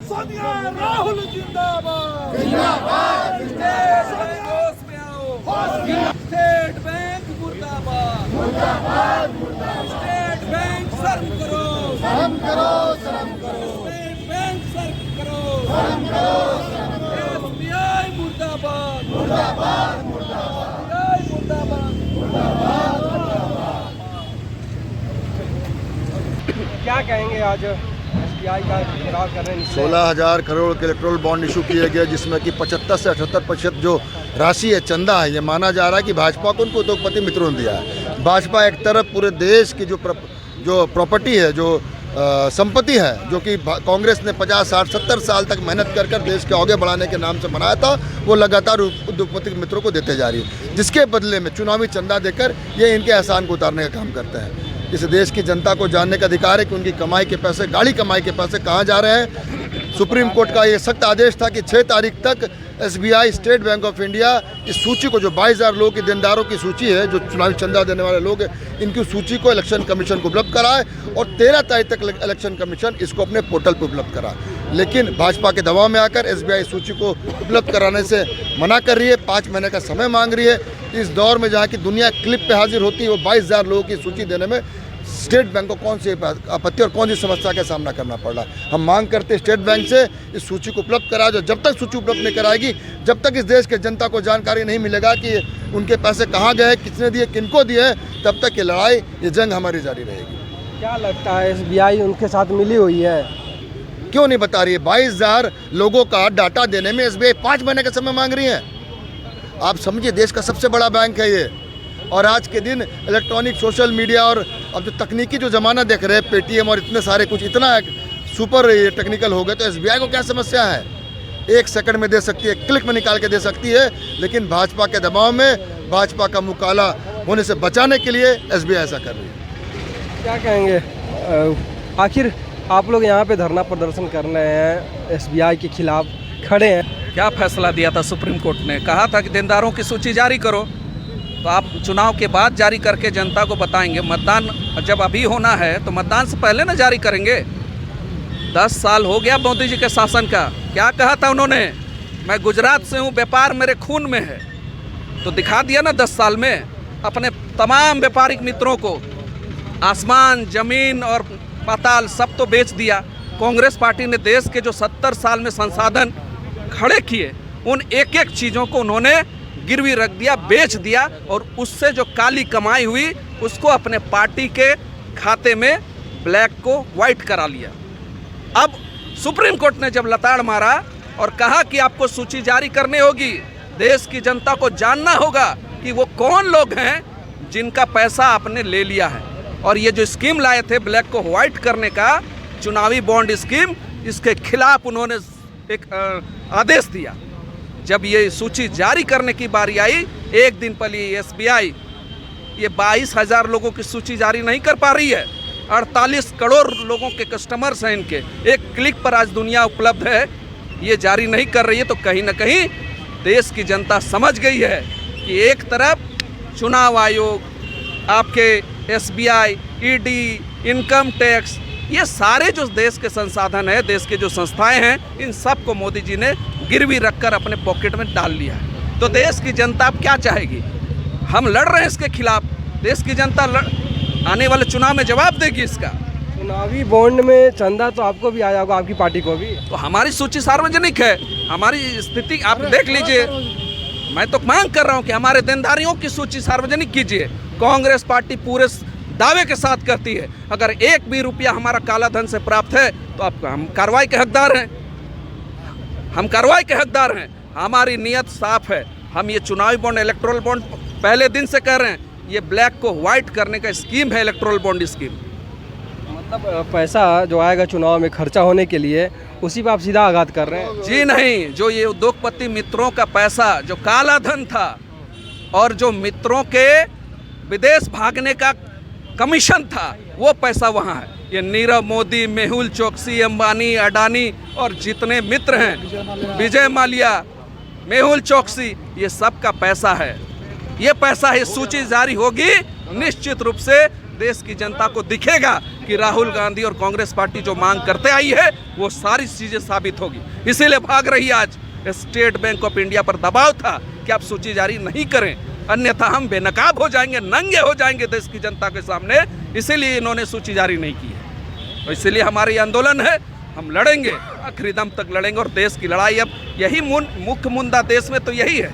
सोनिया राहुल जिंदाबाद जिंदाबाद होश में आओ। स्टेट बैंक मुर्दाबाद स्टेट बैंक शर्म करो शर्म करो शर्म करो स्टेट बैंक शर्म करो शर्म करो एसबीआई मुर्दाबाद मुर्दाबाद एसबीआई मुर्दाबाद। क्या कहेंगे आज एसबीआई का घेराव कर रहे हैं? 16,000 करोड़ के इलेक्ट्रोल बॉन्ड इशू किए गए, जिसमें कि 75 से 78% जो राशि है, चंदा है, ये माना जा रहा है कि भाजपा को उनको उद्योगपति मित्रों ने दिया है। भाजपा एक तरफ पूरे देश की जो प्रॉपर्टी है, जो संपत्ति है, जो कि कांग्रेस ने 50, 60, 70 साल तक मेहनत कर कर देश के आगे बढ़ाने के नाम से बनाया था, वो लगातार उद्योगपति मित्रों को देते जा रही है, जिसके बदले में चुनावी चंदा देकर ये इनके एहसान को उतारने का काम करते हैं। इस देश की जनता को जानने का अधिकार है कि उनकी कमाई के पैसे, गाड़ी कमाई के पैसे कहाँ जा रहे हैं। सुप्रीम कोर्ट का ये सख्त आदेश था कि 6 तारीख तक SBI, state bank of India इस सूची को, जो 22,000 लोगों की देनदारों की सूची है, जो चुनावी चंदा देने वाले लोग हैं, इनकी सूची को इलेक्शन कमीशन को उपलब्ध कराए और 13 तारीख तक इलेक्शन कमीशन इसको अपने पोर्टल पर उपलब्ध करा। लेकिन भाजपा के दबाव में आकर एसबीआई सूची को उपलब्ध कराने से मना कर रही है, 5 महीने का समय मांग रही है। इस दौर में जहाँ की दुनिया क्लिप पे हाजिर होती है, वो 22,000 लोगों की सूची देने में स्टेट बैंक को कौन सी आपत्ति और कौन सी समस्या का सामना करना पड़ रहा है। हम मांग करते हैं स्टेट बैंक से इस सूची को उपलब्ध कराए। जो जब तक सूची उपलब्ध नहीं कराएगी, जब तक इस देश के जनता को जानकारी नहीं मिलेगा कि उनके पैसे कहाँ गए, किसने दिए, किनको दिए, तब तक ये लड़ाई, ये जंग हमारी जारी रहेगी। क्या लगता है एसबीआई उनके साथ मिली हुई है? क्यों नहीं बता रही है? 22,000 लोगों का डाटा देने में एसबीआई 5 महीने का समय मांग रही है। आप समझिए, देश का सबसे बड़ा बैंक है ये, और आज के दिन इलेक्ट्रॉनिक, सोशल मीडिया और अब जो तकनीकी जो ज़माना देख रहे हैं, पेटीएम और इतने सारे कुछ इतना सुपर टेक्निकल हो गए, तो एसबीआई को क्या समस्या है? 1 सेकंड में दे सकती है, क्लिक में निकाल के दे सकती है। लेकिन भाजपा के दबाव में, भाजपा का मुकाला होने से बचाने के लिए एसबीआई ऐसा कर रही है। क्या कहेंगे? आखिर आप लोग यहाँ पे धरना प्रदर्शन कर रहे हैं, एसबीआई के खिलाफ खड़े हैं। क्या फैसला दिया था सुप्रीम कोर्ट ने? कहा था कि देनदारों की सूची जारी करो, तो आप चुनाव के बाद जारी करके जनता को बताएंगे। मतदान जब अभी होना है तो मतदान से पहले ना जारी करेंगे। 10 साल हो गया मोदी जी के शासन का। क्या कहा था उन्होंने? मैं गुजरात से हूँ, व्यापार मेरे खून में है। तो दिखा दिया ना 10 साल में अपने तमाम व्यापारिक मित्रों को। आसमान, जमीन और पाताल सब तो बेच दिया। कांग्रेस पार्टी ने देश के जो 70 साल में संसाधन खड़े किए, उन एक एक चीज़ों को उन्होंने गिरवी रख दिया, बेच दिया, और उससे जो काली कमाई हुई उसको अपने पार्टी के खाते में ब्लैक को वाइट करा लिया। अब सुप्रीम कोर्ट ने जब लताड़ मारा और कहा कि आपको सूची जारी करनी होगी, देश की जनता को जानना होगा कि वो कौन लोग हैं जिनका पैसा आपने ले लिया है। और ये जो स्कीम लाए थे ब्लैक को व्हाइट करने का, चुनावी बॉन्ड स्कीम, इसके खिलाफ उन्होंने एक आदेश दिया। जब ये सूची जारी करने की बारी आई, एक दिन पहले एसबीआई ये 22,000 लोगों की सूची जारी नहीं कर पा रही है। 48 करोड़ लोगों के कस्टमर्स हैं इनके, एक क्लिक पर आज दुनिया उपलब्ध है, ये जारी नहीं कर रही है। तो कहीं ना कहीं देश की जनता समझ गई है कि एक तरफ चुनाव आयोग, आपके एसबीआई, ईडी, इनकम टैक्स, ये सारे जो देश के संसाधन है, देश के जो संस्थाएं हैं, इन सब को मोदी जी ने गिरवी रखकर अपने पॉकेट में डाल लिया है। तो देश की जनता अब क्या चाहेगी? हम लड़ रहे हैं इसके खिलाफ। देश की जनता आने वाले चुनाव में जवाब देगी इसका। चुनावी बॉन्ड में चंदा तो आपको भी आया होगा, आपकी पार्टी को भी। तो हमारी सूची सार्वजनिक है, हमारी स्थिति आप देख लीजिए। मैं तो मांग कर रहा हूँ कि हमारे देनदारियों की सूची सार्वजनिक कीजिए। कांग्रेस पार्टी पूरे दावे के साथ करती है, अगर 1 भी रुपया हमारा काला धन से प्राप्त है तो आप, हम कार्रवाई के हकदार हैं, हम कार्रवाई के हकदार हैं। हमारी नीयत साफ है। हम ये चुनावी बॉन्ड, इलेक्टोरल बॉन्ड पहले दिन से कह रहे हैं, ये ब्लैक को व्हाइट करने का स्कीम है, इलेक्टोरल बॉन्ड स्कीम। मतलब पैसा जो आएगा चुनाव में खर्चा होने के लिए, उसी पर आप सीधा आघात कर रहे हैं? जी नहीं, जो ये उद्योगपति मित्रों का पैसा, जो काला धन था और जो मित्रों के विदेश भागने का कमीशन था, वो पैसा वहाँ है। ये नीरव मोदी, मेहुल चोकसी, अंबानी, अडानी और जितने मित्र हैं, विजय माल्या, मेहुल चोकसी, ये सब का पैसा है। ये पैसा, ये सूची जारी होगी, निश्चित रूप से देश की जनता को दिखेगा कि राहुल गांधी और कांग्रेस पार्टी जो मांग करते आई है वो सारी चीज़ें साबित होगी। इसीलिए भाग रही आज स्टेट बैंक ऑफ इंडिया पर दबाव था कि आप सूची जारी नहीं करें, अन्यथा हम बेनकाब हो जाएंगे, नंगे हो जाएंगे देश की जनता के सामने। इसीलिए इन्होंने सूची जारी नहीं की है। तो इसीलिए हमारी आंदोलन है, हम लड़ेंगे, आखिरी दम तक लड़ेंगे। और देश की लड़ाई अब यही मुख्य मुद्दा देश में तो यही है